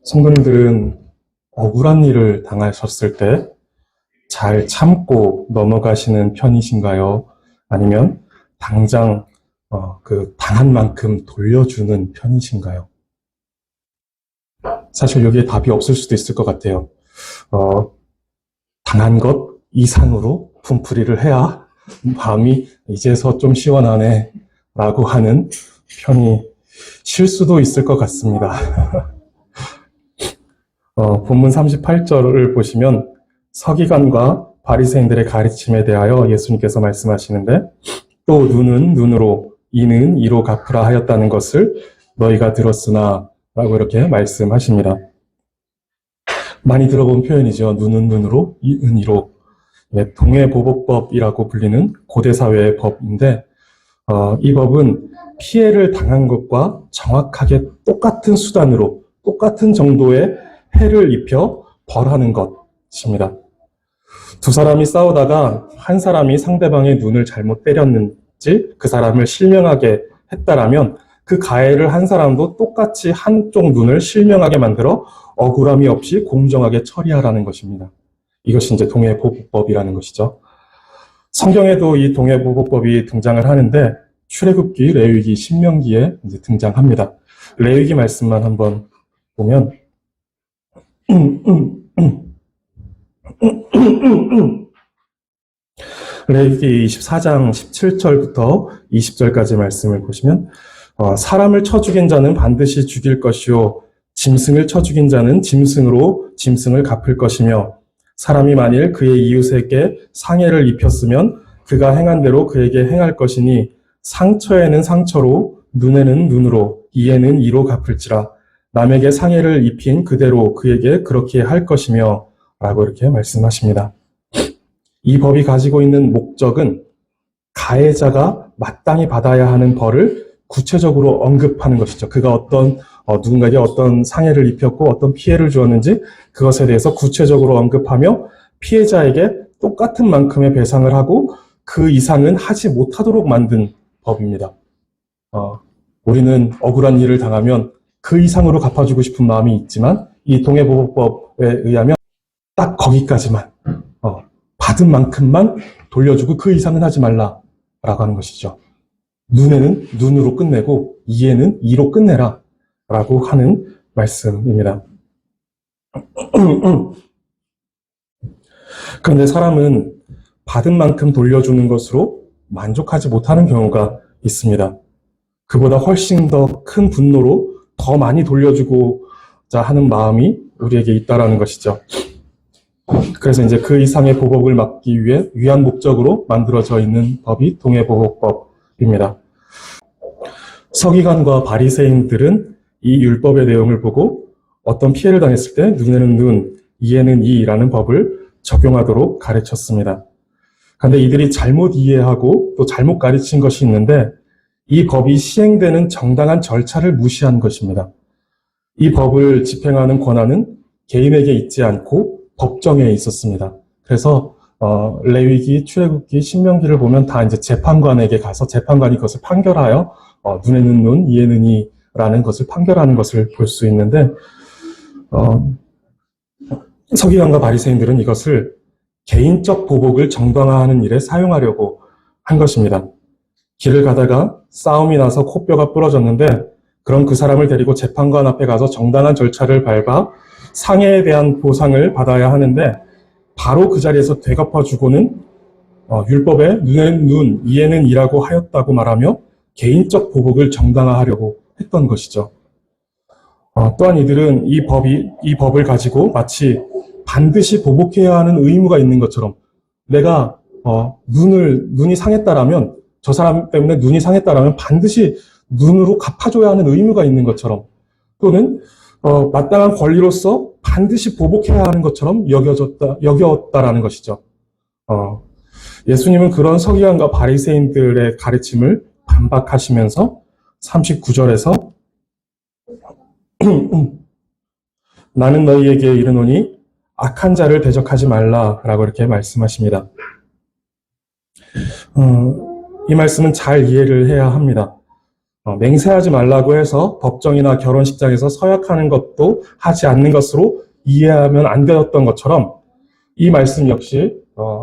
성도님들은 억울한 일을 당하셨을 때 잘 참고 넘어가시는 편이신가요? 아니면 당장 그 당한 만큼 돌려주는 편이신가요? 사실 여기에 답이 없을 수도 있을 것 같아요. 당한 것 이상으로 분풀이를 해야 마음이 이제서 좀 시원하네 라고 하는 편이 실 수도 있을 것 같습니다. 본문 38절을 보시면 서기관과 바리새인들의 가르침에 대하여 예수님께서 말씀하시는데, 또 눈은 눈으로 이는 이로 갚으라 하였다는 것을 너희가 들었으나 라고 이렇게 말씀하십니다. 많이 들어본 표현이죠. 눈은 눈으로 이는 이로. 동해보복법이라고 불리는 고대사회의 법인데, 이 법은 피해를 당한 것과 정확하게 똑같은 수단으로 똑같은 정도의 해를 입혀 벌하는 것입니다. 두 사람이 싸우다가 한 사람이 상대방의 눈을 잘못 때렸는지 그 사람을 실명하게 했다라면 그 가해를 한 사람도 똑같이 한쪽 눈을 실명하게 만들어 억울함이 없이 공정하게 처리하라는 것입니다. 이것이 이제 동해보복법이라는 것이죠. 성경에도 이 동해보복법이 등장을 하는데 출애굽기, 레위기, 신명기에 이제 등장합니다. 레위기 말씀만 한번 보면 레위기 24장 17절부터 20절까지 말씀을 보시면 사람을 쳐 죽인 자는 반드시 죽일 것이요 짐승을 쳐 죽인 자는 짐승으로 짐승을 갚을 것이며 사람이 만일 그의 이웃에게 상해를 입혔으면 그가 행한 대로 그에게 행할 것이니 상처에는 상처로 눈에는 눈으로 이에는 이로 갚을지라 남에게 상해를 입힌 그대로 그에게 그렇게 할 것이며 라고 이렇게 말씀하십니다. 이 법이 가지고 있는 목적은 가해자가 마땅히 받아야 하는 벌을 구체적으로 언급하는 것이죠. 그가 누군가에게 어떤 상해를 입혔고 어떤 피해를 주었는지 그것에 대해서 구체적으로 언급하며 피해자에게 똑같은 만큼의 배상을 하고 그 이상은 하지 못하도록 만든 법입니다. 우리는 억울한 일을 당하면 그 이상으로 갚아주고 싶은 마음이 있지만 이 동해보복법에 의하면 딱 거기까지만 받은 만큼만 돌려주고 그 이상은 하지 말라라고 하는 것이죠. 눈에는 눈으로 끝내고 이에는 이로 끝내라 라고 하는 말씀입니다. 그런데 사람은 받은 만큼 돌려주는 것으로 만족하지 못하는 경우가 있습니다. 그보다 훨씬 더 큰 분노로 더 많이 돌려주고자 하는 마음이 우리에게 있다라는 것이죠. 그래서 이제 그 이상의 보복을 막기 위해 위한 목적으로 만들어져 있는 법이 동해보복법입니다. 서기관과 바리새인들은 이 율법의 내용을 보고 어떤 피해를 당했을 때 눈에는 눈, 이에는 이라는 법을 적용하도록 가르쳤습니다. 그런데 이들이 잘못 이해하고 또 잘못 가르친 것이 있는데 이 법이 시행되는 정당한 절차를 무시한 것입니다. 이 법을 집행하는 권한은 개인에게 있지 않고 법정에 있었습니다. 그래서 레위기, 출애굽기, 신명기를 보면 다 이제 재판관에게 가서 재판관이 그것을 판결하여 눈에는 눈, 이에는 이라는 것을 판결하는 것을 볼 수 있는데 서기관과 바리새인들은 이것을 개인적 보복을 정당화하는 일에 사용하려고 한 것입니다. 길을 가다가 싸움이 나서 코뼈가 부러졌는데 그럼 그 사람을 데리고 재판관 앞에 가서 정당한 절차를 밟아 상해에 대한 보상을 받아야 하는데 바로 그 자리에서 되갚아주고는 율법에 눈에는 눈, 이에는 이라고 하였다고 말하며 개인적 보복을 정당화하려고 했던 것이죠. 또한 이들은 이 법을 가지고 마치 반드시 보복해야 하는 의무가 있는 것처럼 내가 눈이 상했다라면 저 사람 때문에 눈이 상했다라면 반드시 눈으로 갚아줘야 하는 의무가 있는 것처럼 또는 마땅한 권리로서 반드시 보복해야 하는 것처럼 여겼다라는 것이죠. 예수님은 그런 서기관과 바리새인들의 가르침을 반박하시면서 39절에서 나는 너희에게 이르노니 악한 자를 대적하지 말라라고 이렇게 말씀하십니다. 이 말씀은 잘 이해를 해야 합니다. 맹세하지 말라고 해서 법정이나 결혼식장에서 서약하는 것도 하지 않는 것으로 이해하면 안 되었던 것처럼 이 말씀 역시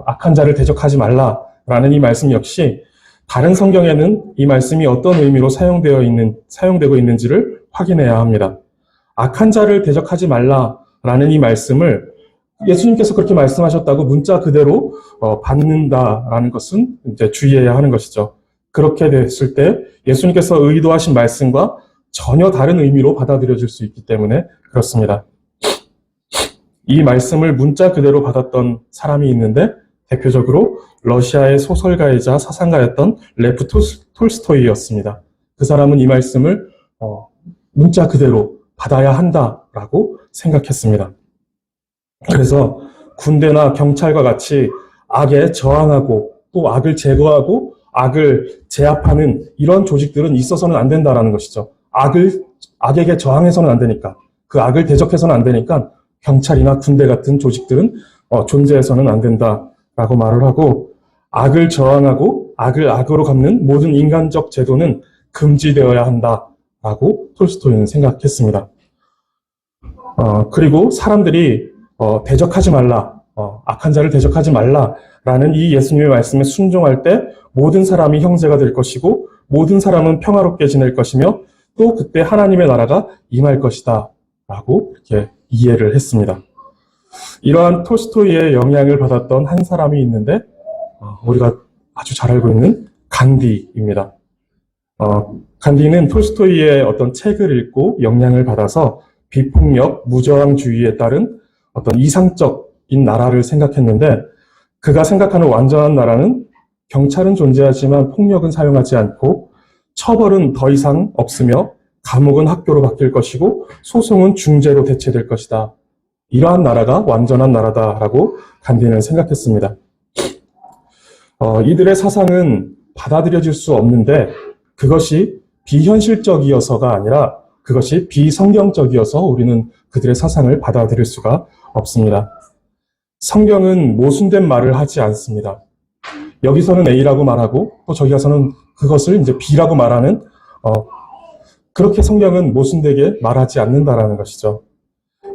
악한 자를 대적하지 말라라는 이 말씀 역시 다른 성경에는 이 말씀이 어떤 의미로 사용되고 있는지를 확인해야 합니다. 악한 자를 대적하지 말라라는 이 말씀을 예수님께서 그렇게 말씀하셨다고 문자 그대로 받는다라는 것은 이제 주의해야 하는 것이죠. 그렇게 됐을 때 예수님께서 의도하신 말씀과 전혀 다른 의미로 받아들여질 수 있기 때문에 그렇습니다. 이 말씀을 문자 그대로 받았던 사람이 있는데 대표적으로 러시아의 소설가이자 사상가였던 레프 톨스토이였습니다. 그 사람은 이 말씀을 문자 그대로 받아야 한다라고 생각했습니다. 그래서 군대나 경찰과 같이 악에 저항하고 또 악을 제거하고 악을 제압하는 이런 조직들은 있어서는 안 된다라는 것이죠. 악에게 저항해서는 안 되니까, 그 악을 대적해서는 안 되니까 경찰이나 군대 같은 조직들은 존재해서는 안 된다라고 말을 하고, 악을 저항하고 악을 악으로 갚는 모든 인간적 제도는 금지되어야 한다라고 톨스토이는 생각했습니다. 그리고 사람들이 대적하지 말라, 악한 자를 대적하지 말라라는 이 예수님의 말씀에 순종할 때 모든 사람이 형제가 될 것이고 모든 사람은 평화롭게 지낼 것이며 또 그때 하나님의 나라가 임할 것이다 라고 이렇게 이해를 했습니다. 이러한 톨스토이의 영향을 받았던 한 사람이 있는데 우리가 아주 잘 알고 있는 간디입니다. 간디는 톨스토이의 어떤 책을 읽고 영향을 받아서 비폭력, 무저항주의에 따른 어떤 이상적인 나라를 생각했는데 그가 생각하는 완전한 나라는 경찰은 존재하지만 폭력은 사용하지 않고 처벌은 더 이상 없으며 감옥은 학교로 바뀔 것이고 소송은 중재로 대체될 것이다. 이러한 나라가 완전한 나라다라고 간디는 생각했습니다. 이들의 사상은 받아들여질 수 없는데 그것이 비현실적이어서가 아니라 그것이 비성경적이어서 우리는 그들의 사상을 받아들일 수가 없습니다. 성경은 모순된 말을 하지 않습니다. 여기서는 A라고 말하고 또 저기 가서는 그것을 이제 B라고 말하는 그렇게 성경은 모순되게 말하지 않는다라는 것이죠.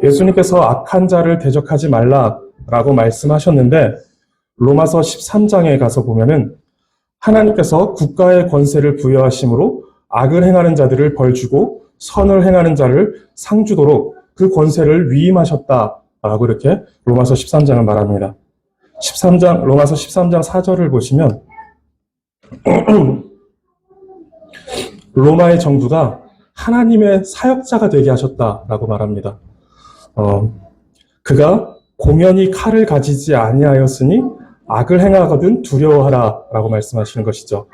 예수님께서 악한 자를 대적하지 말라라고 말씀하셨는데 로마서 13장에 가서 보면은 하나님께서 국가의 권세를 부여하심으로 악을 행하는 자들을 벌주고 선을 행하는 자를 상 주도록 그 권세를 위임하셨다라고 이렇게 로마서 13장을 말합니다. 로마서 13장 4절을 보시면 로마의 정부가 하나님의 사역자가 되게 하셨다라고 말합니다. 그가 공연히 칼을 가지지 아니하였으니 악을 행하거든 두려워하라라고 말씀하시는 것이죠.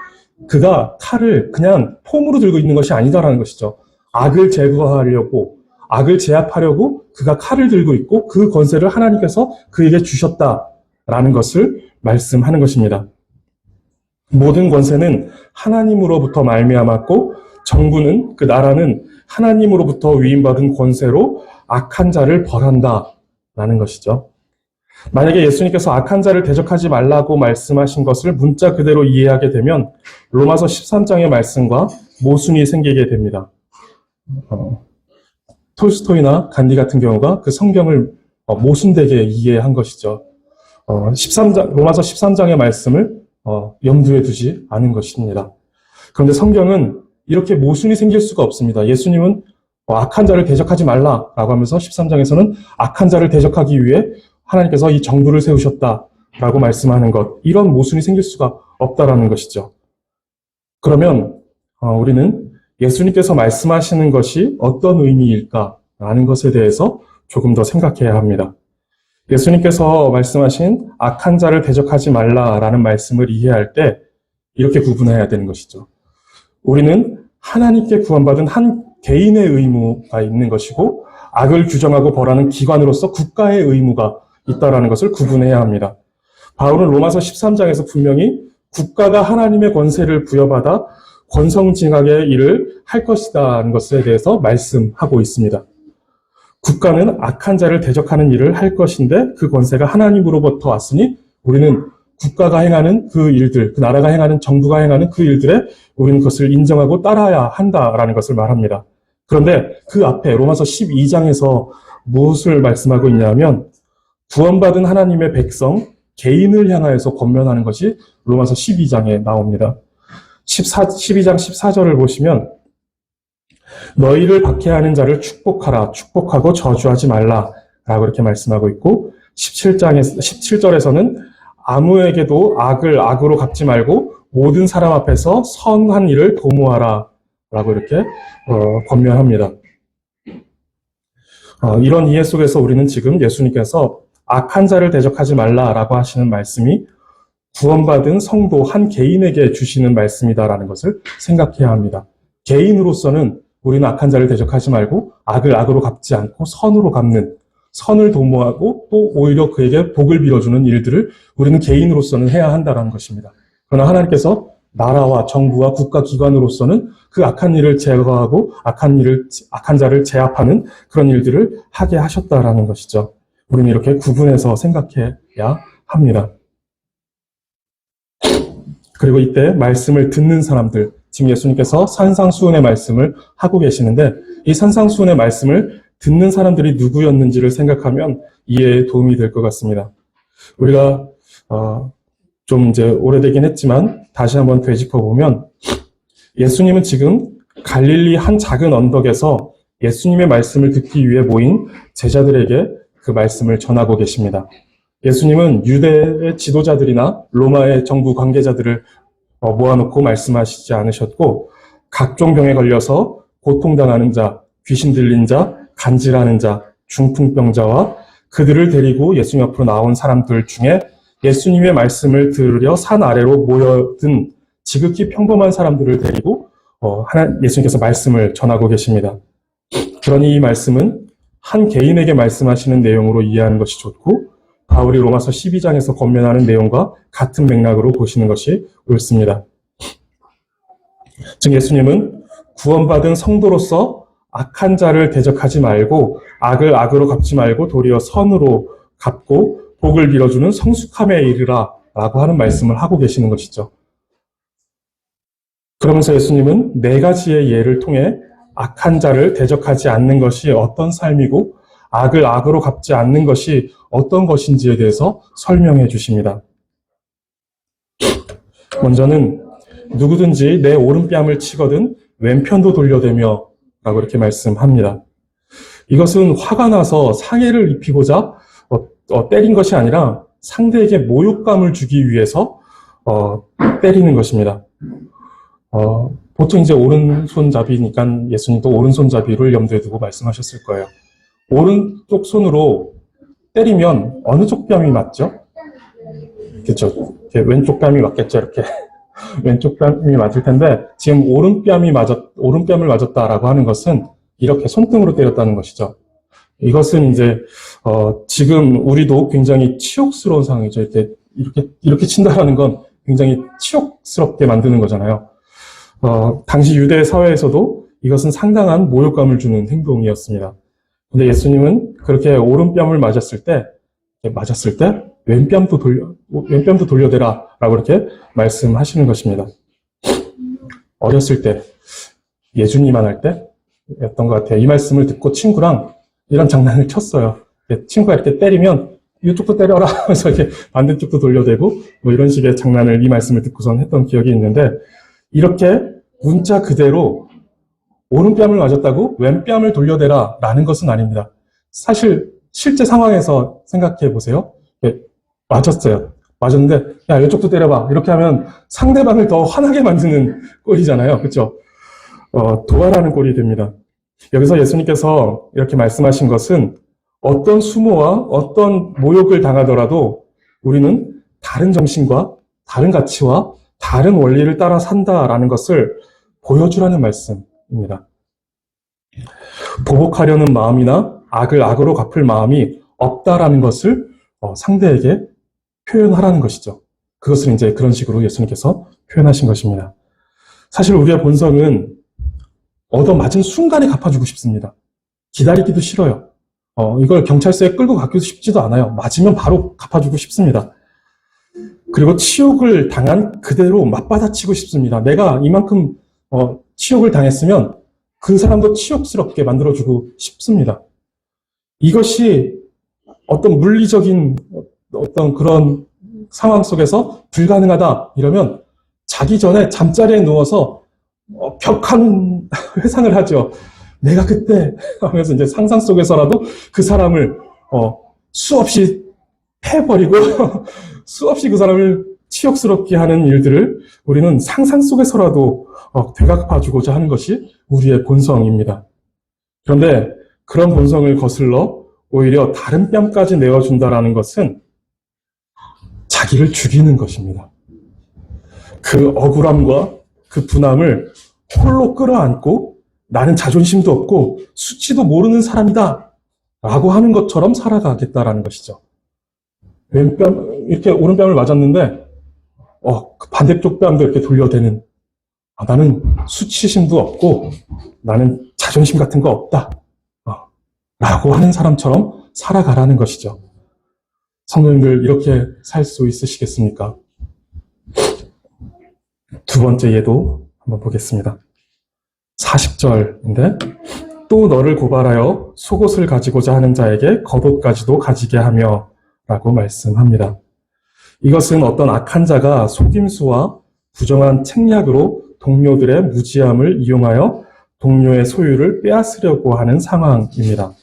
그가 칼을 그냥 폼으로 들고 있는 것이 아니다라는 것이죠. 악을 제거하려고, 악을 제압하려고 그가 칼을 들고 있고 그 권세를 하나님께서 그에게 주셨다라는 것을 말씀하는 것입니다. 모든 권세는 하나님으로부터 말미암았고 정부는, 그 나라는 하나님으로부터 위임받은 권세로 악한 자를 벌한다라는 것이죠. 만약에 예수님께서 악한 자를 대적하지 말라고 말씀하신 것을 문자 그대로 이해하게 되면 로마서 13장의 말씀과 모순이 생기게 됩니다. 톨스토이나 간디 같은 경우가 그 성경을 모순되게 이해한 것이죠. 로마서 13장의 말씀을 염두에 두지 않은 것입니다. 그런데 성경은 이렇게 모순이 생길 수가 없습니다. 예수님은 악한 자를 대적하지 말라라고 하면서 13장에서는 악한 자를 대적하기 위해 하나님께서 이 정부를 세우셨다라고 말씀하는 것, 이런 모순이 생길 수가 없다라는 것이죠. 그러면 우리는 예수님께서 말씀하시는 것이 어떤 의미일까라는 것에 대해서 조금 더 생각해야 합니다. 예수님께서 말씀하신 악한 자를 대적하지 말라라는 말씀을 이해할 때 이렇게 구분해야 되는 것이죠. 우리는 하나님께 구원받은 한 개인의 의무가 있는 것이고 악을 규정하고 벌하는 기관으로서 국가의 의무가 있다라는 것을 구분해야 합니다. 바울은 로마서 13장에서 분명히 국가가 하나님의 권세를 부여받아 권성징악의 일을 할 것이다라는 것에 대해서 말씀하고 있습니다. 국가는 악한 자를 대적하는 일을 할 것인데 그 권세가 하나님으로부터 왔으니 우리는 국가가 행하는 그 일들, 그 나라가 행하는, 정부가 행하는 그 일들에 우리는 그것을 인정하고 따라야 한다라는 것을 말합니다. 그런데 그 앞에 로마서 12장에서 무엇을 말씀하고 있냐면 구원받은 하나님의 백성, 개인을 향하여서 권면하는 것이 로마서 12장에 나옵니다. 12장 14절을 보시면 너희를 박해하는 자를 축복하라, 축복하고 저주하지 말라 라고 이렇게 말씀하고 있고 17절에서는 아무에게도 악을 악으로 갚지 말고 모든 사람 앞에서 선한 일을 도모하라 라고 이렇게 권면합니다. 이런 이해 속에서 우리는 지금 예수님께서 악한 자를 대적하지 말라라고 하시는 말씀이 구원받은 성도 한 개인에게 주시는 말씀이다라는 것을 생각해야 합니다. 개인으로서는 우리는 악한 자를 대적하지 말고 악을 악으로 갚지 않고 선으로 갚는, 선을 도모하고 또 오히려 그에게 복을 빌어주는 일들을 우리는 개인으로서는 해야 한다는 것입니다. 그러나 하나님께서 나라와 정부와 국가기관으로서는 그 악한 일을 제거하고 악한 자를 제압하는 그런 일들을 하게 하셨다라는 것이죠. 우리는 이렇게 구분해서 생각해야 합니다. 그리고 이때 말씀을 듣는 사람들, 지금 예수님께서 산상수훈의 말씀을 하고 계시는데 이 산상수훈의 말씀을 듣는 사람들이 누구였는지를 생각하면 이해에 도움이 될 것 같습니다. 우리가 좀 이제 오래되긴 했지만 다시 한번 되짚어보면 예수님은 지금 갈릴리 한 작은 언덕에서 예수님의 말씀을 듣기 위해 모인 제자들에게 그 말씀을 전하고 계십니다. 예수님은 유대의 지도자들이나 로마의 정부 관계자들을 모아놓고 말씀하시지 않으셨고 각종 병에 걸려서 고통당하는 자, 귀신 들린 자, 간질하는 자, 중풍병자와 그들을 데리고 예수님 앞으로 나온 사람들 중에 예수님의 말씀을 들으려 산 아래로 모여든 지극히 평범한 사람들을 데리고 예수님께서 말씀을 전하고 계십니다. 그러니 이 말씀은 한 개인에게 말씀하시는 내용으로 이해하는 것이 좋고 바울이 로마서 12장에서 권면하는 내용과 같은 맥락으로 보시는 것이 옳습니다. 즉 예수님은 구원받은 성도로서 악한 자를 대적하지 말고 악을 악으로 갚지 말고 도리어 선으로 갚고 복을 빌어주는 성숙함에 이르라 라고 하는 말씀을 하고 계시는 것이죠. 그러면서 예수님은 네 가지의 예를 통해 악한 자를 대적하지 않는 것이 어떤 삶이고 악을 악으로 갚지 않는 것이 어떤 것인지에 대해서 설명해 주십니다. 먼저는 누구든지 내 오른뺨을 치거든 왼편도 돌려대며 라고 이렇게 말씀합니다. 이것은 화가 나서 상해를 입히고자 때린 것이 아니라 상대에게 모욕감을 주기 위해서 때리는 것입니다. 보통 이제 오른손잡이니까 예수님도 오른손잡이를 염두에 두고 말씀하셨을 거예요. 오른쪽 손으로 때리면 어느 쪽 뺨이 맞죠? 그렇죠. 왼쪽 뺨이 맞겠죠. 이렇게 왼쪽 뺨이 맞을 텐데 지금 오른뺨을 맞았다라고 하는 것은 이렇게 손등으로 때렸다는 것이죠. 이것은 이제 지금 우리도 굉장히 치욕스러운 상황이죠. 이렇게 친다라는 건 굉장히 치욕스럽게 만드는 거잖아요. 당시 유대 사회에서도 이것은 상당한 모욕감을 주는 행동이었습니다. 근데 예수님은 그렇게 오른뺨을 맞았을 때 왼뺨도 돌려대라 라고 이렇게 말씀하시는 것입니다. 어렸을 때, 예주님만 할 때였던 것 같아요. 이 말씀을 듣고 친구랑 이런 장난을 쳤어요. 친구가 이렇게 때리면 이쪽도 때려라 하면서 이렇게 반대쪽도 돌려대고 뭐 이런 식의 장난을 이 말씀을 듣고선 했던 기억이 있는데 이렇게 문자 그대로 오른뺨을 맞았다고 왼뺨을 돌려대라 라는 것은 아닙니다. 사실 실제 상황에서 생각해 보세요. 맞았어요. 맞았는데 야 이쪽도 때려봐 이렇게 하면 상대방을 더 화나게 만드는 꼴이잖아요. 그렇죠? 도발하는 꼴이 됩니다. 여기서 예수님께서 이렇게 말씀하신 것은 어떤 수모와 어떤 모욕을 당하더라도 우리는 다른 정신과 다른 가치와 다른 원리를 따라 산다라는 것을 보여주라는 말씀입니다. 보복하려는 마음이나 악을 악으로 갚을 마음이 없다라는 것을 상대에게 표현하라는 것이죠. 그것을 이제 그런 식으로 예수님께서 표현하신 것입니다. 사실 우리의 본성은 얻어맞은 순간에 갚아주고 싶습니다. 기다리기도 싫어요. 이걸 경찰서에 끌고 가기도 쉽지도 않아요. 맞으면 바로 갚아주고 싶습니다. 그리고 치욕을 당한 그대로 맞받아치고 싶습니다. 내가 이만큼 치욕을 당했으면 그 사람도 치욕스럽게 만들어주고 싶습니다. 이것이 어떤 물리적인 어떤 그런 상황 속에서 불가능하다 이러면 자기 전에 잠자리에 누워서 벽한 회상을 하죠. 내가 그때 하면서 이제 상상 속에서라도 그 사람을 수없이 패버리고 수없이 그 사람을 치욕스럽게 하는 일들을 우리는 상상 속에서라도 되갚아주고자 하는 것이 우리의 본성입니다. 그런데 그런 본성을 거슬러 오히려 다른 뺨까지 내어준다라는 것은 자기를 죽이는 것입니다. 그 억울함과 그 분함을 홀로 끌어안고 나는 자존심도 없고 수치도 모르는 사람이다 라고 하는 것처럼 살아가겠다라는 것이죠. 왼뺨, 이렇게 오른뺨을 맞았는데 그 반대쪽 뺨도 이렇게 돌려대는 나는 수치심도 없고 나는 자존심 같은 거 없다 라고 하는 사람처럼 살아가라는 것이죠. 성도님들 이렇게 살 수 있으시겠습니까? 두 번째 예도 한번 보겠습니다. 40절인데 또 너를 고발하여 속옷을 가지고자 하는 자에게 겉옷까지도 가지게 하며 라고 말씀합니다. 이것은 어떤 악한 자가 속임수와 부정한 책략으로 동료들의 무지함을 이용하여 동료의 소유를 빼앗으려고 하는 상황입니다.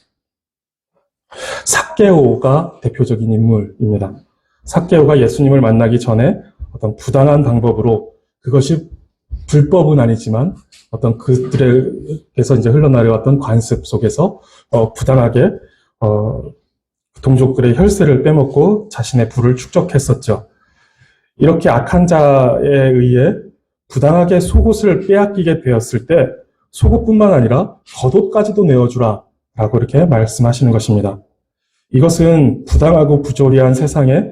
삭개오가 대표적인 인물입니다. 삭개오가 예수님을 만나기 전에 어떤 부당한 방법으로 그것이 불법은 아니지만 어떤 그들에게서 이제 흘러내려왔던 관습 속에서 부당하게 동족들의 혈세를 빼먹고 자신의 부를 축적했었죠. 이렇게 악한 자에 의해 부당하게 속옷을 빼앗기게 되었을 때 속옷뿐만 아니라 겉옷까지도 내어주라 라고 이렇게 말씀하시는 것입니다. 이것은 부당하고 부조리한 세상에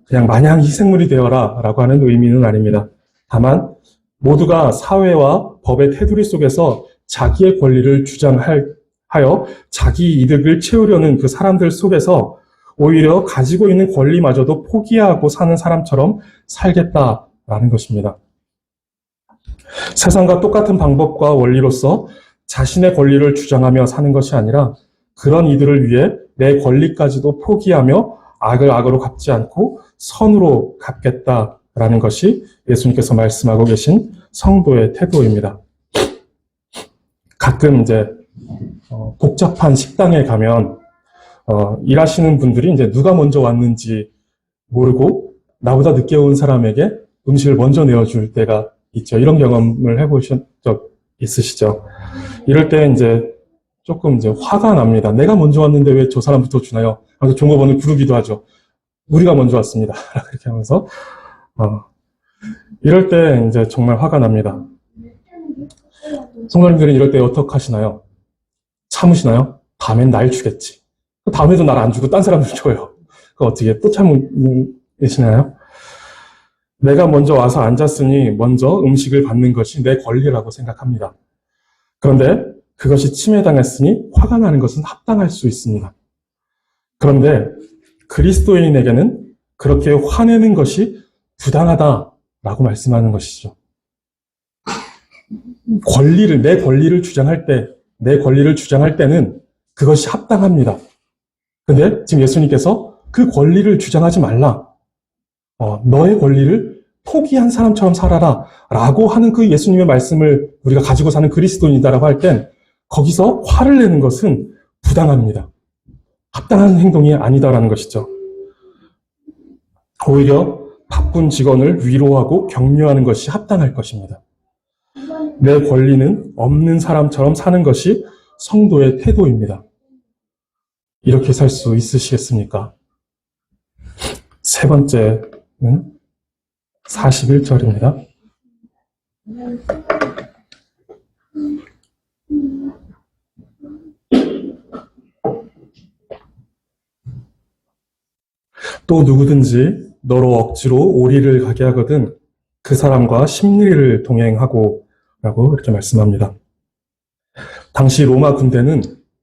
그냥 마냥 희생물이 되어라 라고 하는 의미는 아닙니다. 다만 모두가 사회와 법의 테두리 속에서 자기의 권리를 주장하여 자기 이득을 채우려는 그 사람들 속에서 오히려 가지고 있는 권리마저도 포기하고 사는 사람처럼 살겠다라는 것입니다. 세상과 똑같은 방법과 원리로서 자신의 권리를 주장하며 사는 것이 아니라 그런 이들을 위해 내 권리까지도 포기하며 악을 악으로 갚지 않고 선으로 갚겠다라는 것이 예수님께서 말씀하고 계신 성도의 태도입니다. 가끔 이제 복잡한 식당에 가면 일하시는 분들이 이제 누가 먼저 왔는지 모르고 나보다 늦게 온 사람에게 음식을 먼저 내어줄 때가 있죠. 이런 경험을 해보신 적 있으시죠? 이럴 때 이제 조금 이제 화가 납니다. 내가 먼저 왔는데 왜 저 사람부터 주나요? 그래서 종업원을 부르기도 하죠. 우리가 먼저 왔습니다. 그렇게 하면서 이럴 때 이제 정말 화가 납니다. 성도님들은 이럴 때 어떻게 하시나요? 참으시나요? 다음엔 날 주겠지. 다음에도 날 안 주고 딴 사람들 줘요. 그거 어떻게 또 참으시나요? 내가 먼저 와서 앉았으니 먼저 음식을 받는 것이 내 권리라고 생각합니다. 그런데 그것이 침해당했으니 화가 나는 것은 합당할 수 있습니다. 그런데 그리스도인에게는 그렇게 화내는 것이 부당하다라고 말씀하는 것이죠. 내 권리를 주장할 때는 그것이 합당합니다. 근데 지금 예수님께서 그 권리를 주장하지 말라. 너의 권리를 포기한 사람처럼 살아라. 라고 하는 그 예수님의 말씀을 우리가 가지고 사는 그리스도인이다라고 할 땐 거기서 화를 내는 것은 부당합니다. 합당한 행동이 아니다라는 것이죠. 오히려 바쁜 직원을 위로하고 격려하는 것이 합당할 것입니다. 내 권리는 없는 사람처럼 사는 것이 성도의 태도입니다. 이렇게 살 수 있으시겠습니까? 세 번째는 41절입니다. 또 누구든지 너로 억지로 오리를 가게 하거든 그 사람과 십리를 동행하고 라고 이렇게 말씀합니다. 당시 로마 군대는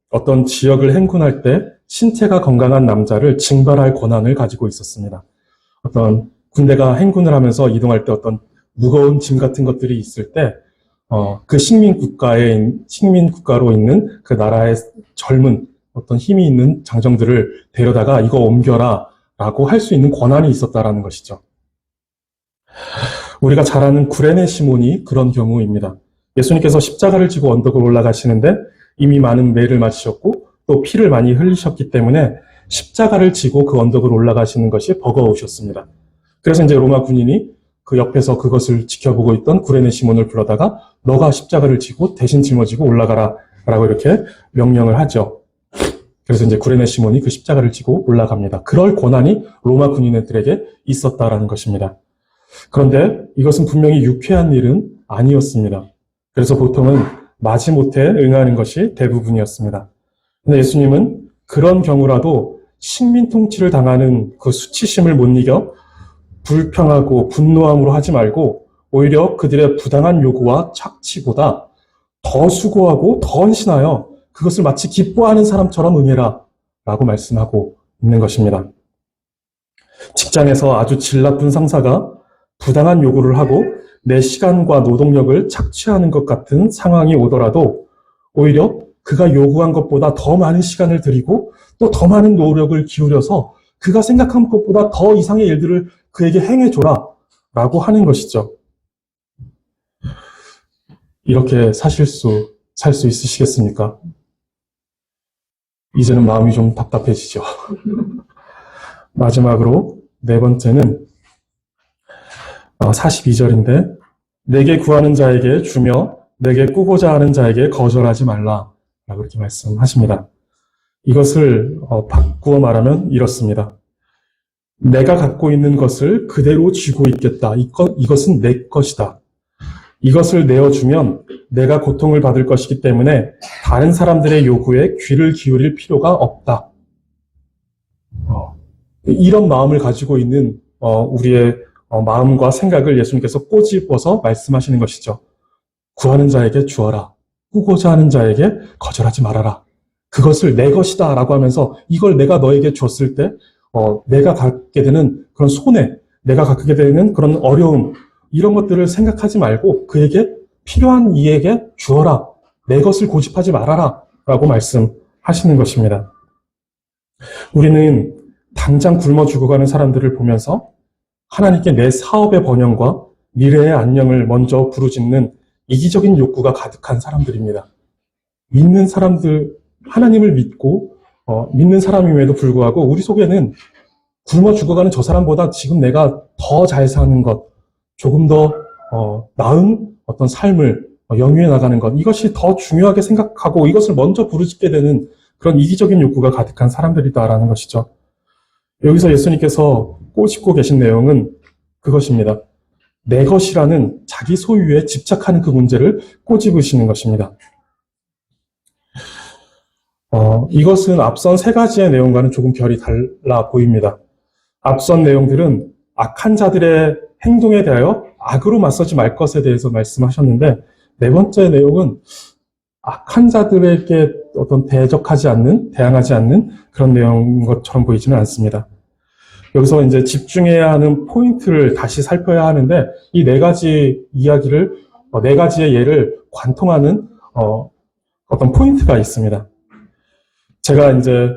어떤 지역을 행군할 때 신체가 건강한 남자를 징발할 권한을 가지고 있었습니다. 어떤 군대가 행군을 하면서 이동할 때 어떤 무거운 짐 같은 것들이 있을 때, 그 식민국가로 있는 그 나라의 젊은 어떤 힘이 있는 장정들을 데려다가 이거 옮겨라 라고 할 수 있는 권한이 있었다라는 것이죠. 우리가 잘 아는 구레네 시몬이 그런 경우입니다. 예수님께서 십자가를 지고 언덕을 올라가시는데 이미 많은 매를 맞으셨고 또 피를 많이 흘리셨기 때문에 십자가를 지고 그 언덕을 올라가시는 것이 버거우셨습니다. 그래서 이제 로마 군인이 그 옆에서 그것을 지켜보고 있던 구레네 시몬을 불러다가 너가 십자가를 지고 대신 짊어지고 올라가라 라고 이렇게 명령을 하죠. 그래서 이제 구레네 시몬이 그 십자가를 지고 올라갑니다. 그럴 권한이 로마 군인들에게 있었다라는 것입니다. 그런데 이것은 분명히 유쾌한 일은 아니었습니다. 그래서 보통은 마지못해 응하는 것이 대부분이었습니다. 근데 예수님은 그런 경우라도 식민 통치를 당하는 그 수치심을 못 이겨 불평하고 분노함으로 하지 말고 오히려 그들의 부당한 요구와 착취보다 더 수고하고 더 헌신하여 그것을 마치 기뻐하는 사람처럼 응해라 라고 말씀하고 있는 것입니다. 직장에서 아주 질 나쁜 상사가 부당한 요구를 하고 내 시간과 노동력을 착취하는 것 같은 상황이 오더라도 오히려 그가 요구한 것보다 더 많은 시간을 들이고 또 더 많은 노력을 기울여서 그가 생각한 것보다 더 이상의 일들을 그에게 행해줘라 라고 하는 것이죠. 이렇게 살 수 있으시겠습니까? 이제는 마음이 좀 답답해지죠. 마지막으로 네 번째는 42절인데 내게 구하는 자에게 주며 내게 꾸고자 하는 자에게 거절하지 말라 라고 이렇게 말씀하십니다. 이것을 바꾸어 말하면 이렇습니다. 내가 갖고 있는 것을 그대로 쥐고 있겠다. 이것은 내 것이다. 이것을 내어주면 내가 고통을 받을 것이기 때문에 다른 사람들의 요구에 귀를 기울일 필요가 없다. 이런 마음을 가지고 있는 우리의 마음과 생각을 예수님께서 꼬집어서 말씀하시는 것이죠. 구하는 자에게 주어라. 꾸고자 하는 자에게 거절하지 말아라. 그것을 내 것이다 라고 하면서 이걸 내가 너에게 줬을 때 내가 갖게 되는 그런 손해, 내가 갖게 되는 그런 어려움, 이런 것들을 생각하지 말고 그에게 필요한 이에게 주어라. 내 것을 고집하지 말아라 라고 말씀하시는 것입니다. 우리는 당장 굶어 죽어가는 사람들을 보면서 하나님께 내 사업의 번영과 미래의 안녕을 먼저 부르짖는 이기적인 욕구가 가득한 사람들입니다. 믿는 사람들, 하나님을 믿고 믿는 사람임에도 불구하고 우리 속에는 굶어 죽어가는 저 사람보다 지금 내가 더 잘 사는 것, 조금 더 나은 어떤 삶을 영위해 나가는 것, 이것이 더 중요하게 생각하고 이것을 먼저 부르짖게 되는 그런 이기적인 욕구가 가득한 사람들이다라는 것이죠. 여기서 예수님께서 꼬집고 계신 내용은 그것입니다. 내 것이라는 자기 소유에 집착하는 그 문제를 꼬집으시는 것입니다. 이것은 앞선 세 가지의 내용과는 조금 결이 달라 보입니다. 앞선 내용들은 악한 자들의 행동에 대하여 악으로 맞서지 말 것에 대해서 말씀하셨는데 네 번째 내용은 악한 자들에게 어떤 대항하지 않는 그런 내용인 것처럼 보이지는 않습니다. 여기서 이제 집중해야 하는 포인트를 다시 살펴야 하는데 이 네 가지 이야기를, 네 가지의 예를 관통하는 어떤 포인트가 있습니다. 제가 이제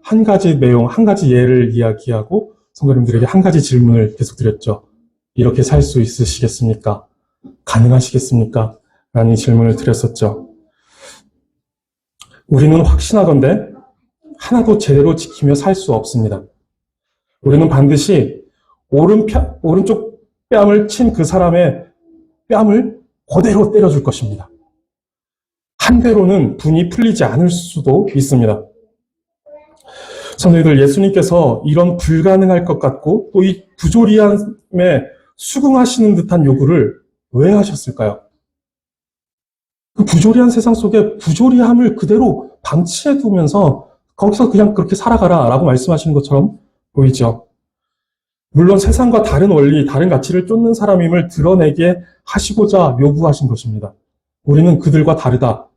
한 가지 내용, 한 가지 예를 이야기하고 성도님들에게 한 가지 질문을 계속 드렸죠. 이렇게 살 수 있으시겠습니까? 가능하시겠습니까? 라는 질문을 드렸었죠. 우리는 확신하건대 하나도 제대로 지키며 살 수 없습니다. 우리는 반드시 오른쪽 뺨을 친 그 사람의 뺨을 그대로 때려줄 것입니다. 한 대로는 분이 풀리지 않을 수도 있습니다. 성도님들, 예수님께서 이런 불가능할 것 같고 또 이 부조리함에 수긍하시는 듯한 요구를 왜 하셨을까요? 그 부조리한 세상 속에 부조리함을 그대로 방치해 두면서 거기서 그냥 그렇게 살아가라 라고 말씀하시는 것처럼 보이죠. 물론 세상과 다른 원리, 다른 가치를 쫓는 사람임을 드러내게 하시고자 요구하신 것입니다. 우리는 그들과 다르다.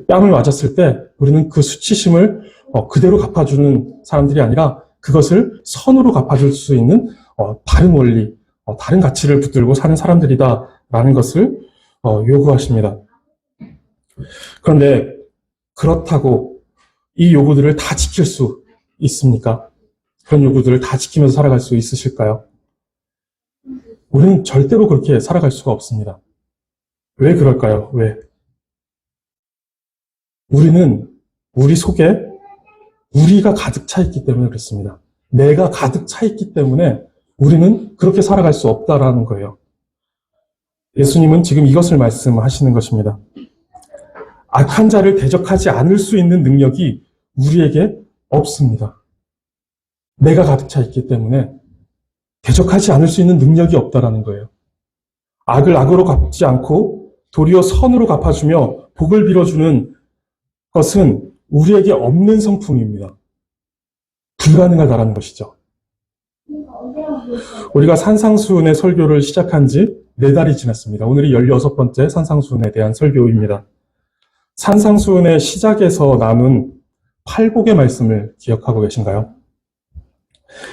뺨을 맞았을 때 우리는 그 수치심을 그대로 갚아주는 사람들이 아니라 그것을 선으로 갚아줄 수 있는 다른 원리, 다른 가치를 붙들고 사는 사람들이다라는 것을 요구하십니다. 그런데 그렇다고 이 요구들을 다 지킬 수 있습니까? 그런 요구들을 다 지키면서 살아갈 수 있으실까요? 우리는 절대로 그렇게 살아갈 수가 없습니다. 왜 그럴까요? 왜? 우리는 우리 속에 우리가 가득 차 있기 때문에 그렇습니다. 내가 가득 차 있기 때문에 우리는 그렇게 살아갈 수 없다라는 거예요. 예수님은 지금 이것을 말씀하시는 것입니다. 악한 자를 대적하지 않을 수 있는 능력이 우리에게 없습니다. 내가 가득 차 있기 때문에 대적하지 않을 수 있는 능력이 없다라는 거예요. 악을 악으로 갚지 않고 도리어 선으로 갚아주며 복을 빌어주는 것은 우리에게 없는 성품입니다. 불가능하다라는 것이죠. 우리가 산상수훈의 설교를 시작한 지 4달이 지났습니다. 오늘이 16번째 산상수훈에 대한 설교입니다. 산상수훈의 시작에서 나눈 8복의 말씀을 기억하고 계신가요?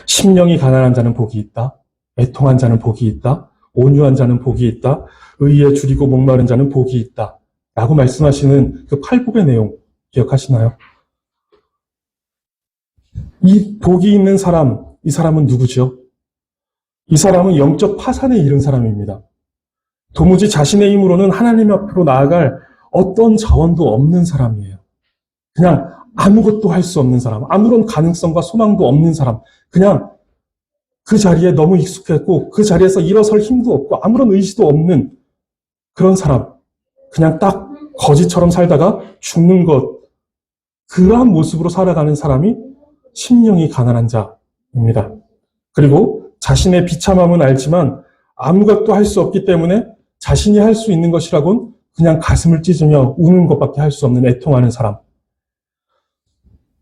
심령이 가난한 자는 복이 있다. 애통한 자는 복이 있다. 온유한 자는 복이 있다. 의에 줄이고 목마른 자는 복이 있다. 라고 말씀하시는 그 8복의 내용 기억하시나요? 이 복이 있는 사람, 이 사람은 누구죠? 이 사람은 영적 파산에 이른 사람입니다. 도무지 자신의 힘으로는 하나님 앞으로 나아갈 어떤 자원도 없는 사람이에요. 그냥 아무것도 할 수 없는 사람, 아무런 가능성과 소망도 없는 사람, 그냥 그 자리에 너무 익숙했고 그 자리에서 일어설 힘도 없고 아무런 의지도 없는 그런 사람, 그냥 딱 거지처럼 살다가 죽는 것, 그러한 모습으로 살아가는 사람이 심령이 가난한 자입니다. 그리고 자신의 비참함은 알지만 아무것도 할 수 없기 때문에 자신이 할 수 있는 것이라곤 그냥 가슴을 찢으며 우는 것밖에 할 수 없는 애통하는 사람.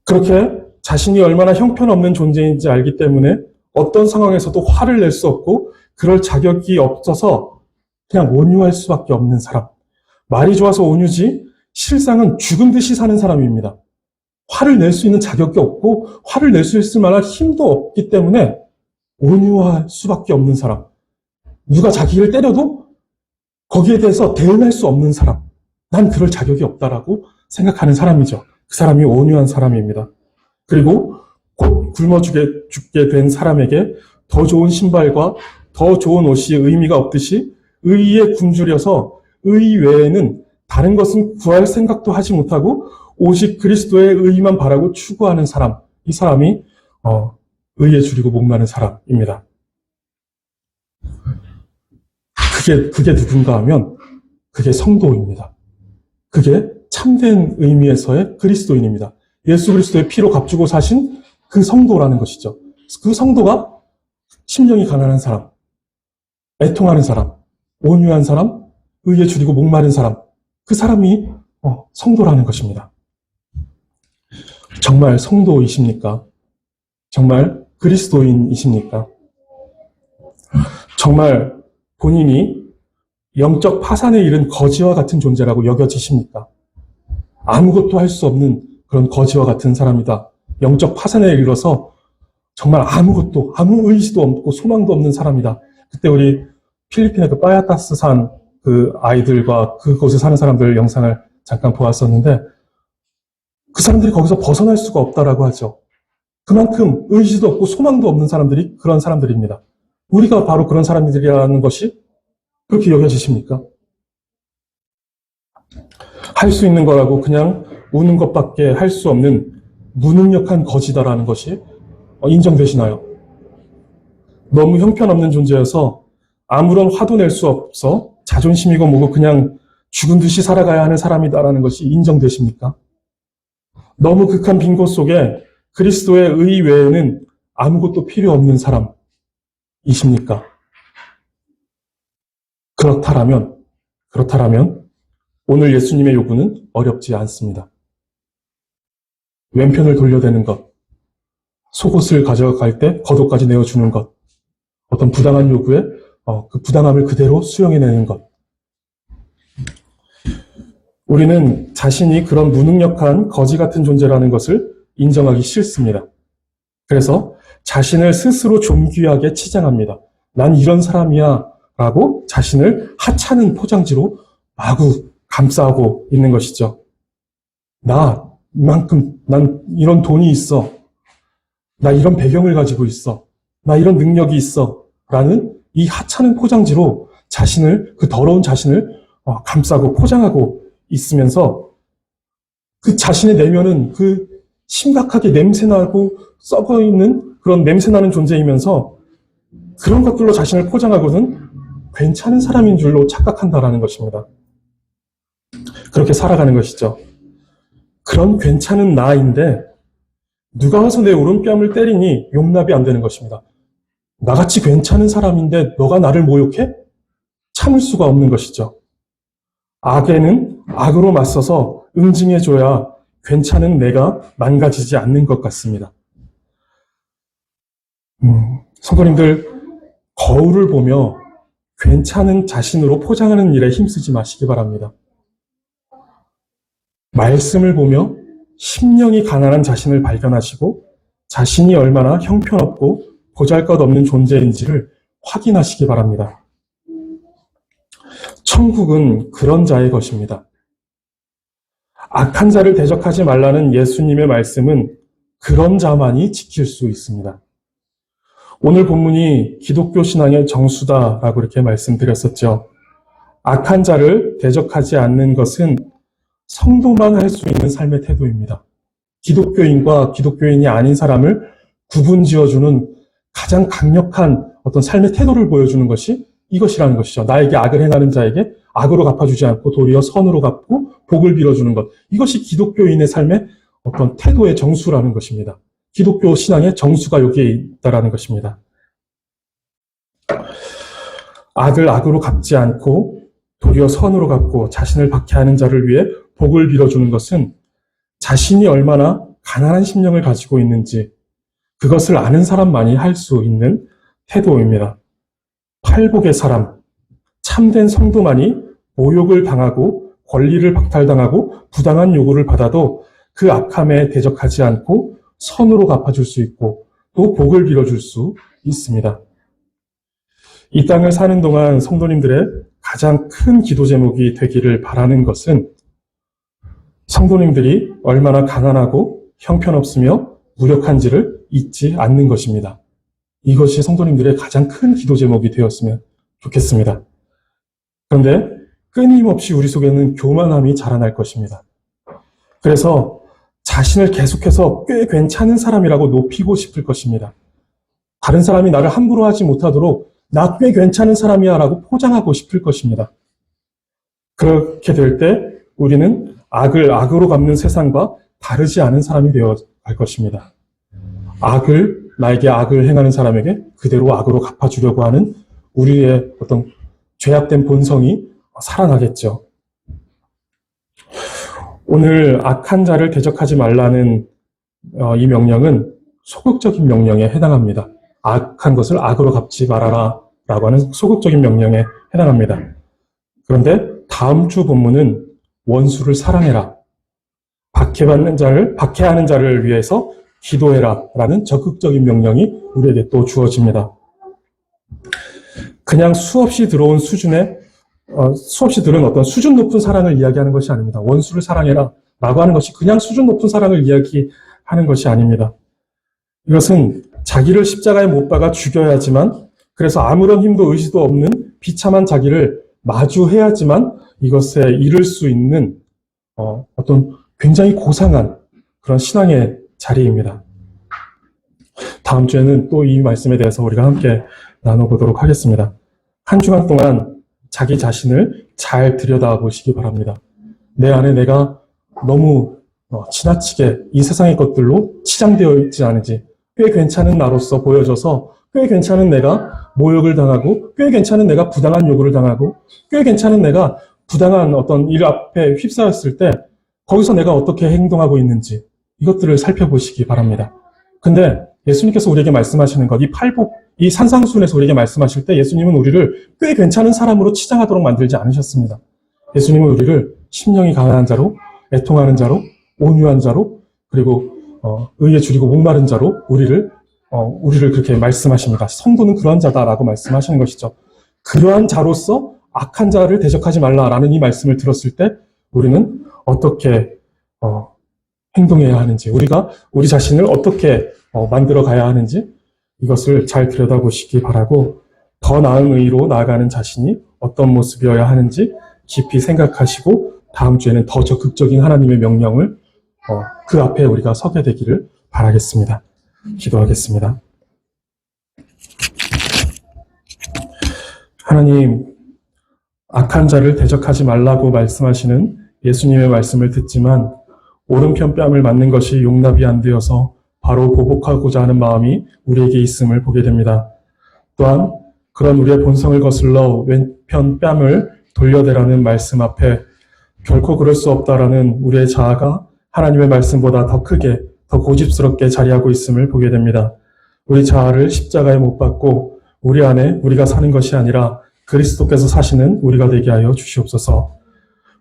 그렇게 자신이 얼마나 형편없는 존재인지 알기 때문에 어떤 상황에서도 화를 낼 수 없고 그럴 자격이 없어서 그냥 온유할 수밖에 없는 사람. 말이 좋아서 온유지 실상은 죽은 듯이 사는 사람입니다. 화를 낼 수 있는 자격이 없고 화를 낼 수 있을 만한 힘도 없기 때문에 온유할 수밖에 없는 사람. 누가 자기를 때려도 거기에 대해서 대응할 수 없는 사람. 난 그럴 자격이 없다라고 생각하는 사람이죠. 그 사람이 온유한 사람입니다. 그리고 곧 굶어 죽게 된 사람에게 더 좋은 신발과 더 좋은 옷이 의미가 없듯이 의에 굶주려서 의 외에는 다른 것은 구할 생각도 하지 못하고 오직 그리스도의 의만 바라고 추구하는 사람. 이 사람이 의에 줄이고 목마른 사람입니다. 그게 누군가 하면 그게 성도입니다. 그게 참된 의미에서의 그리스도인입니다. 예수 그리스도의 피로 값주고 사신 그 성도라는 것이죠. 그 성도가 심령이 가난한 사람, 애통하는 사람, 온유한 사람, 의에 줄이고 목마른 사람, 그 사람이 성도라는 것입니다. 정말 성도이십니까? 정말 그리스도인이십니까? 정말 본인이 영적 파산에 이른 거지와 같은 존재라고 여겨지십니까? 아무것도 할 수 없는 그런 거지와 같은 사람이다. 영적 파산에 이르러서 정말 아무것도, 아무 의지도 없고 소망도 없는 사람이다. 그때 우리 필리핀의 그 빠야타스산 그 아이들과 그곳에 사는 사람들 영상을 잠깐 보았었는데 그 사람들이 거기서 벗어날 수가 없다라고 하죠. 그만큼 의지도 없고 소망도 없는 사람들이 그런 사람들입니다. 우리가 바로 그런 사람들이라는 것이 그렇게 여겨지십니까? 할 수 있는 거라고 그냥 우는 것밖에 할 수 없는 무능력한 거지다라는 것이 인정되시나요? 너무 형편없는 존재여서 아무런 화도 낼 수 없어 자존심이고 뭐고 그냥 죽은 듯이 살아가야 하는 사람이다라는 것이 인정되십니까? 너무 극한 빈 곳 속에 그리스도의 의 외에는 아무것도 필요 없는 사람이십니까? 그렇다라면 오늘 예수님의 요구는 어렵지 않습니다. 왼편을 돌려대는 것, 속옷을 가져갈 때 겉옷까지 내어주는 것, 어떤 부당한 요구에 그 부당함을 그대로 수용해내는 것. 우리는 자신이 그런 무능력한 거지 같은 존재라는 것을 인정하기 싫습니다. 그래서 자신을 스스로 존귀하게 치장합니다. 난 이런 사람이야 라고 자신을 하찮은 포장지로 마구 감싸고 있는 것이죠. 나 이만큼, 난 이런 돈이 있어. 나 이런 배경을 가지고 있어. 나 이런 능력이 있어. 라는 이 하찮은 포장지로 그 더러운 자신을 감싸고 포장하고 있으면서 그 자신의 내면은 그 심각하게 냄새나고 썩어 있는 그런 냄새나는 존재이면서 그런 것들로 자신을 포장하고는 괜찮은 사람인 줄로 착각한다라는 것입니다. 그렇게 살아가는 것이죠. 그런 괜찮은 나인데 누가 와서 내 오른뺨을 때리니 용납이 안 되는 것입니다. 나같이 괜찮은 사람인데 너가 나를 모욕해? 참을 수가 없는 것이죠. 악에는 악으로 맞서서 응징해줘야 괜찮은 내가 망가지지 않는 것 같습니다. 성도님들, 거울을 보며 괜찮은 자신으로 포장하는 일에 힘쓰지 마시기 바랍니다. 말씀을 보며 심령이 가난한 자신을 발견하시고 자신이 얼마나 형편없고 보잘것없는 존재인지를 확인하시기 바랍니다. 천국은 그런 자의 것입니다. 악한 자를 대적하지 말라는 예수님의 말씀은 그런 자만이 지킬 수 있습니다. 오늘 본문이 기독교 신앙의 정수다라고 이렇게 말씀드렸었죠. 악한 자를 대적하지 않는 것은 성도만 할 수 있는 삶의 태도입니다. 기독교인과 기독교인이 아닌 사람을 구분지어주는 가장 강력한 어떤 삶의 태도를 보여주는 것이 이것이라는 것이죠. 나에게 악을 행하는 자에게 악으로 갚아주지 않고 도리어 선으로 갚고 복을 빌어주는 것. 이것이 기독교인의 삶의 어떤 태도의 정수라는 것입니다. 기독교 신앙의 정수가 여기에 있다라는 것입니다. 악을 악으로 갚지 않고 도리어 선으로 갚고 자신을 박해하는 자를 위해 복을 빌어주는 것은 자신이 얼마나 가난한 심령을 가지고 있는지 그것을 아는 사람만이 할 수 있는 태도입니다. 팔복의 사람, 참된 성도만이 모욕을 당하고 권리를 박탈당하고 부당한 요구를 받아도 그 악함에 대적하지 않고 선으로 갚아줄 수 있고 또 복을 빌어줄 수 있습니다. 이 땅을 사는 동안 성도님들의 가장 큰 기도 제목이 되기를 바라는 것은 성도님들이 얼마나 가난하고 형편없으며 무력한지를 잊지 않는 것입니다. 이것이 성도님들의 가장 큰 기도 제목이 되었으면 좋겠습니다. 그런데 끊임없이 우리 속에는 교만함이 자라날 것입니다. 그래서 자신을 계속해서 꽤 괜찮은 사람이라고 높이고 싶을 것입니다. 다른 사람이 나를 함부로 하지 못하도록 나 꽤 괜찮은 사람이야 라고 포장하고 싶을 것입니다. 그렇게 될 때 우리는 악을 악으로 갚는 세상과 다르지 않은 사람이 되어 갈 것입니다. 나에게 악을 행하는 사람에게 그대로 악으로 갚아주려고 하는 우리의 어떤 죄악된 본성이 살아나겠죠. 오늘 악한 자를 대적하지 말라는 이 명령은 소극적인 명령에 해당합니다. 악한 것을 악으로 갚지 말아라 라고 하는 소극적인 명령에 해당합니다. 그런데 다음 주 본문은 원수를 사랑해라, 박해하는 자를 위해서 기도해라 라는 적극적인 명령이 우리에게 또 주어집니다. 그냥 수없이 들은 어떤 수준 높은 사랑을 이야기하는 것이 아닙니다. 원수를 사랑해라 라고 하는 것이 그냥 수준 높은 사랑을 이야기하는 것이 아닙니다. 이것은 자기를 십자가에 못 박아 죽여야지만, 그래서 아무런 힘도 의지도 없는 비참한 자기를 마주해야지만 이것에 이를 수 있는 어떤 굉장히 고상한 그런 신앙의 자리입니다. 다음 주에는 또 이 말씀에 대해서 우리가 함께 나눠보도록 하겠습니다. 한 주간 동안 자기 자신을 잘 들여다보시기 바랍니다. 내 안에 내가 너무 지나치게 이 세상의 것들로 치장되어 있지 않은지, 꽤 괜찮은 나로서 보여져서 꽤 괜찮은 내가 모욕을 당하고, 꽤 괜찮은 내가 부당한 요구를 당하고, 꽤 괜찮은 내가 부당한 어떤 일 앞에 휩싸였을 때 거기서 내가 어떻게 행동하고 있는지 이것들을 살펴보시기 바랍니다. 근데 예수님께서 우리에게 말씀하시는 것, 이 산상수훈에서 우리에게 말씀하실 때 예수님은 우리를 꽤 괜찮은 사람으로 치장하도록 만들지 않으셨습니다. 예수님은 우리를 심령이 가난한 자로, 애통하는 자로, 온유한 자로, 그리고 의에 줄이고 목마른 자로 우리를 우리를 그렇게 말씀하십니다. 성도는 그러한 자다라고 말씀하시는 것이죠. 그러한 자로서 악한 자를 대적하지 말라라는 이 말씀을 들었을 때 우리는 어떻게 행동해야 하는지, 우리가 우리 자신을 어떻게 만들어 가야 하는지 이것을 잘 들여다보시기 바라고, 더 나은 의로 나아가는 자신이 어떤 모습이어야 하는지 깊이 생각하시고 다음 주에는 더 적극적인 하나님의 명령을 그 앞에 우리가 서게 되기를 바라겠습니다. 기도하겠습니다. 하나님, 악한 자를 대적하지 말라고 말씀하시는 예수님의 말씀을 듣지만 오른편 뺨을 맞는 것이 용납이 안 되어서 바로 보복하고자 하는 마음이 우리에게 있음을 보게 됩니다. 또한 그런 우리의 본성을 거슬러 왼편 뺨을 돌려대라는 말씀 앞에 결코 그럴 수 없다라는 우리의 자아가 하나님의 말씀보다 더 크게, 더 고집스럽게 자리하고 있음을 보게 됩니다. 우리 자아를 십자가에 못 박고 우리 안에 우리가 사는 것이 아니라 그리스도께서 사시는 우리가 되게 하여 주시옵소서.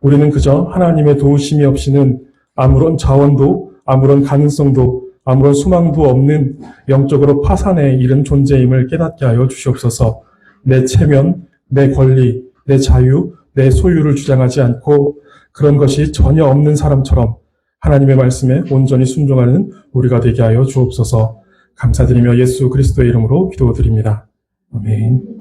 우리는 그저 하나님의 도우심이 없이는 아무런 자원도, 아무런 가능성도, 아무런 소망도 없는 영적으로 파산에 이른 존재임을 깨닫게 하여 주시옵소서. 내 체면, 내 권리, 내 자유, 내 소유를 주장하지 않고 그런 것이 전혀 없는 사람처럼 하나님의 말씀에 온전히 순종하는 우리가 되게 하여 주옵소서. 감사드리며 예수 그리스도의 이름으로 기도드립니다. 아멘.